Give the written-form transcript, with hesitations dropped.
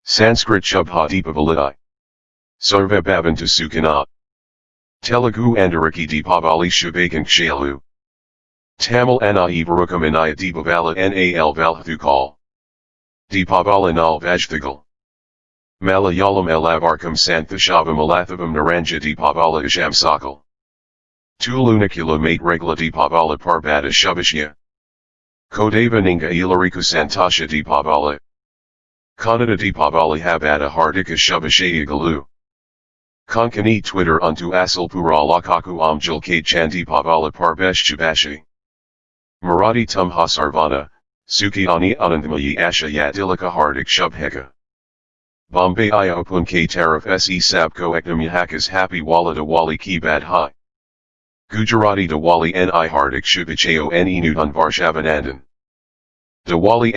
Sanskrit Shubha Deepavali. Sarva Bhavantu Sukhinat. Telugu Andaraki Deepavali Shubhakankshalu. Tamil Anai Varukam Anaya Deepavali Nal Valhathukal. Deepavali Nal Vajthagal. Malayalam Elavarkam Santhashavam Alathavam Naranja Deepavali Ishamsakal. Tulunikula Mate Regla Deepavali Parvata Shubhashya. Kodava Ninga Ilariku Santasha Deepavali. Kannada Deepavali Habata Hardika Shubhashaya Galu. Konkani Twitter unto Asalpura Lakaku Amjal Kate Chan Deepavali Parvesh Chubashi. Marathi Tumha Sarvana, Suki Ani Anandamayi Asha Yadilika Hardik Shubheka. Bombay Iopun K Tarif Se Sabko Eknam Yahakas Happy Wala Diwali Ki Bad Hai. Gujarati Diwali Ni Hardik Shubhachayo Ne Nudun Varshavanandan. Diwali